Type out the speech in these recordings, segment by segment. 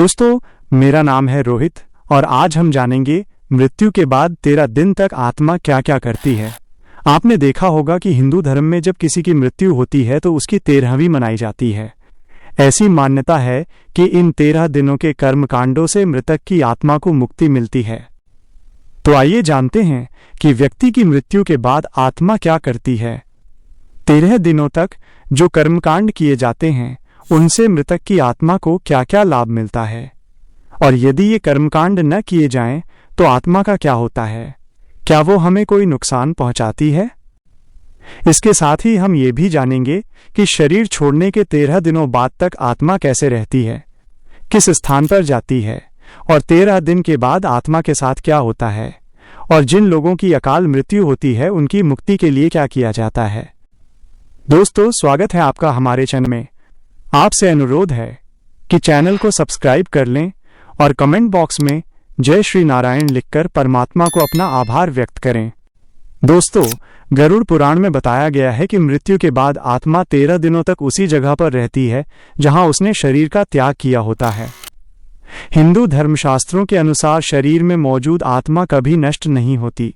दोस्तों, मेरा नाम है रोहित और आज हम जानेंगे मृत्यु के बाद 13 दिन तक आत्मा क्या क्या करती है। आपने देखा होगा कि हिंदू धर्म में जब किसी की मृत्यु होती है तो उसकी 13वीं मनाई जाती है। ऐसी मान्यता है कि इन 13 दिनों के कर्मकांडों से मृतक की आत्मा को मुक्ति मिलती है। तो आइए जानते हैं कि व्यक्ति की मृत्यु के बाद आत्मा क्या करती है। 13 दिनों तक जो कर्मकांड किए जाते हैं उनसे मृतक की आत्मा को क्या क्या लाभ मिलता है, और यदि ये कर्मकांड न किए जाएं तो आत्मा का क्या होता है, क्या वो हमें कोई नुकसान पहुंचाती है। इसके साथ ही हम ये भी जानेंगे कि शरीर छोड़ने के 13 दिनों बाद तक आत्मा कैसे रहती है, किस स्थान पर जाती है और 13 दिन के बाद आत्मा के साथ क्या होता है, और जिन लोगों की अकाल मृत्यु होती है उनकी मुक्ति के लिए क्या किया जाता है। दोस्तों, स्वागत है आपका हमारे चैनल में। आपसे अनुरोध है कि चैनल को सब्सक्राइब कर लें और कमेंट बॉक्स में जय श्री नारायण लिखकर परमात्मा को अपना आभार व्यक्त करें। दोस्तों, गरुड़ पुराण में बताया गया है कि मृत्यु के बाद आत्मा 13 दिनों तक उसी जगह पर रहती है जहां उसने शरीर का त्याग किया होता है। हिंदू धर्मशास्त्रों के अनुसार शरीर में मौजूद आत्मा कभी नष्ट नहीं होती।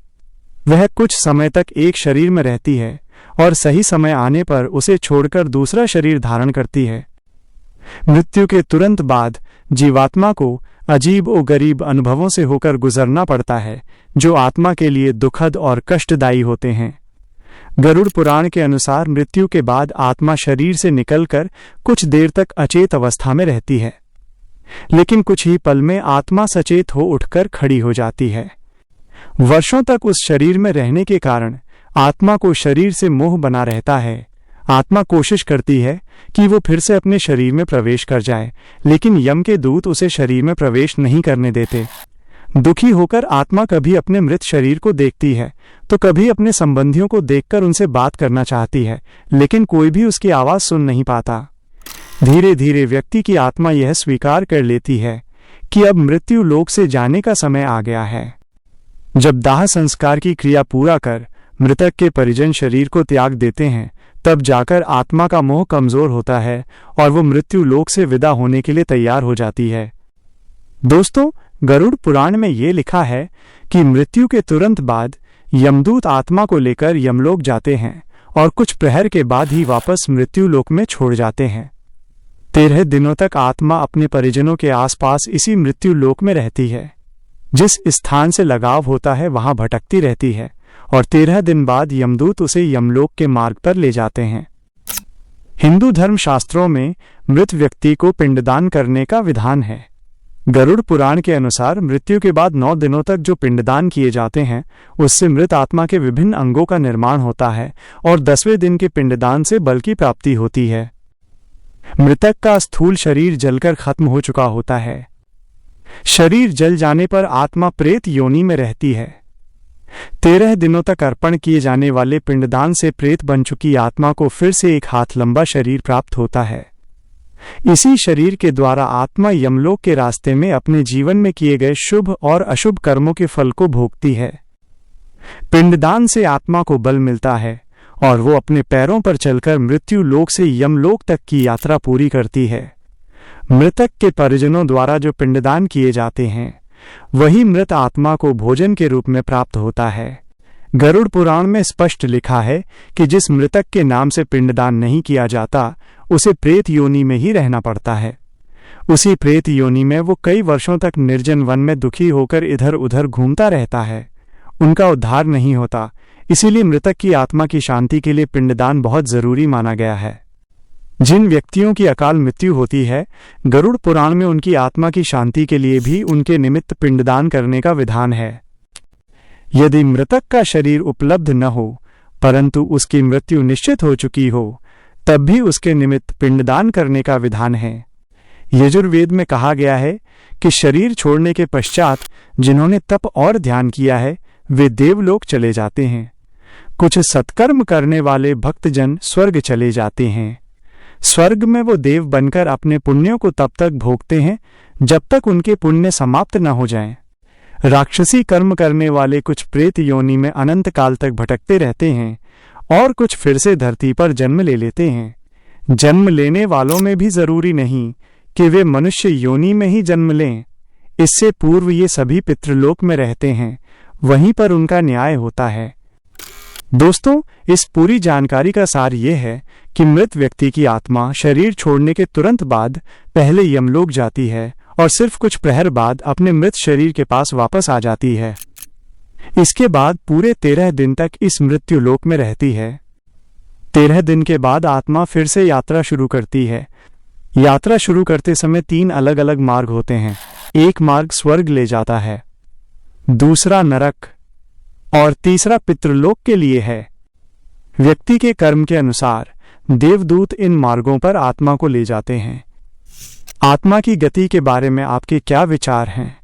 वह कुछ समय तक एक शरीर में रहती है और सही समय आने पर उसे छोड़कर दूसरा शरीर धारण करती है। मृत्यु के तुरंत बाद जीवात्मा को अजीब और गरीब अनुभवों से होकर गुजरना पड़ता है जो आत्मा के लिए दुखद और कष्टदायी होते हैं। गरुड़ पुराण के अनुसार मृत्यु के बाद आत्मा शरीर से निकलकर कुछ देर तक अचेत अवस्था में रहती है, लेकिन कुछ ही पल में आत्मा सचेत हो उठकर खड़ी हो जाती है। वर्षों तक उस शरीर में रहने के कारण आत्मा को शरीर से मोह बना रहता है। आत्मा कोशिश करती है कि वो फिर से अपने शरीर में प्रवेश कर जाए, लेकिन यम के दूत उसे शरीर में प्रवेश नहीं करने देते। दुखी होकर आत्मा कभी अपने मृत शरीर को देखती है तो कभी अपने संबंधियों को देखकर उनसे बात करना चाहती है, लेकिन कोई भी उसकी आवाज सुन नहीं पाता। धीरे धीरे व्यक्ति की आत्मा यह स्वीकार कर लेती है कि अब मृत्यु लोक से जाने का समय आ गया है। जब दाह संस्कार की क्रिया पूरा कर मृतक के परिजन शरीर को त्याग देते हैं, तब जाकर आत्मा का मोह कमजोर होता है और वो मृत्यु लोक से विदा होने के लिए तैयार हो जाती है। दोस्तों, गरुड़ पुराण में ये लिखा है कि मृत्यु के तुरंत बाद यमदूत आत्मा को लेकर यमलोक जाते हैं और कुछ प्रहर के बाद ही वापस मृत्यु लोक में छोड़ जाते हैं। 13 दिनों तक आत्मा अपने परिजनों के आसपास इसी मृत्यु लोक में रहती है। जिस स्थान से लगाव होता है वहां भटकती रहती है और 13 दिन बाद यमदूत उसे यमलोक के मार्ग पर ले जाते हैं। हिंदू धर्म शास्त्रों में मृत व्यक्ति को पिंडदान करने का विधान है। गरुड़ पुराण के अनुसार मृत्यु के बाद 9 दिनों तक जो पिंडदान किए जाते हैं उससे मृत आत्मा के विभिन्न अंगों का निर्माण होता है और 10वें दिन के पिंडदान से बल की प्राप्ति होती है। मृतक का स्थूल शरीर जलकर खत्म हो चुका होता है। शरीर जल जाने पर आत्मा प्रेत योनि में रहती है। 13 दिनों तक अर्पण किए जाने वाले पिंडदान से प्रेत बन चुकी आत्मा को फिर से एक हाथ लंबा शरीर प्राप्त होता है। इसी शरीर के द्वारा आत्मा यमलोक के रास्ते में अपने जीवन में किए गए शुभ और अशुभ कर्मों के फल को भोगती है। पिंडदान से आत्मा को बल मिलता है और वो अपने पैरों पर चलकर मृत्यु लोक से यमलोक तक की यात्रा पूरी करती है। मृतक के परिजनों द्वारा जो पिंडदान किए जाते हैं वही मृत आत्मा को भोजन के रूप में प्राप्त होता है। गरुड़ पुराण में स्पष्ट लिखा है कि जिस मृतक के नाम से पिंडदान नहीं किया जाता उसे प्रेत योनि में ही रहना पड़ता है। उसी प्रेत योनि में वो कई वर्षों तक निर्जन वन में दुखी होकर इधर उधर घूमता रहता है। उनका उद्धार नहीं होता, इसीलिए मृतक की आत्मा की शांति के लिए पिंडदान बहुत जरूरी माना गया है। जिन व्यक्तियों की अकाल मृत्यु होती है, गरुड़ पुराण में उनकी आत्मा की शांति के लिए भी उनके निमित्त पिंडदान करने का विधान है। यदि मृतक का शरीर उपलब्ध न हो परंतु उसकी मृत्यु निश्चित हो चुकी हो, तब भी उसके निमित्त पिंडदान करने का विधान है। यजुर्वेद में कहा गया है कि शरीर छोड़ने के पश्चात जिन्होंने तप और ध्यान किया है वे देवलोक चले जाते हैं। कुछ सत्कर्म करने वाले भक्तजन स्वर्ग चले जाते हैं। स्वर्ग में वो देव बनकर अपने पुण्यों को तब तक भोगते हैं जब तक उनके पुण्य समाप्त न हो जाएं। राक्षसी कर्म करने वाले कुछ प्रेत योनि में अनंत काल तक भटकते रहते हैं और कुछ फिर से धरती पर जन्म ले लेते हैं। जन्म लेने वालों में भी जरूरी नहीं कि वे मनुष्य योनि में ही जन्म लें। इससे पूर्व ये सभी पितृलोक में रहते हैं, वहीं पर उनका न्याय होता है। दोस्तों, इस पूरी जानकारी का सार ये है कि मृत व्यक्ति की आत्मा शरीर छोड़ने के तुरंत बाद पहले यमलोक जाती है और सिर्फ कुछ प्रहर बाद अपने मृत शरीर के पास वापस आ जाती है। इसके बाद पूरे 13 दिन तक इस मृत्यु लोक में रहती है। 13 दिन के बाद आत्मा फिर से यात्रा शुरू करती है। यात्रा शुरू करते समय 3 अलग अलग मार्ग होते हैं। एक मार्ग स्वर्ग ले जाता है, दूसरा नरक और तीसरा पितृलोक के लिए है। व्यक्ति के कर्म के अनुसार देवदूत इन मार्गों पर आत्मा को ले जाते हैं। आत्मा की गति के बारे में आपके क्या विचार हैं?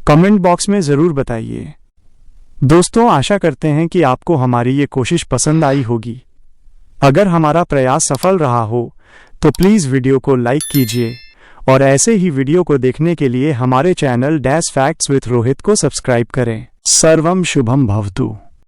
कमेंट बॉक्स में जरूर बताइए। दोस्तों, आशा करते हैं कि आपको हमारी ये कोशिश पसंद आई होगी। अगर हमारा प्रयास सफल रहा हो तो प्लीज़ वीडियो को लाइक कीजिए और ऐसे ही वीडियो को देखने के लिए हमारे channel dash facts with Rohit को सब्सक्राइब करें। सर्वम शुभम भवतु।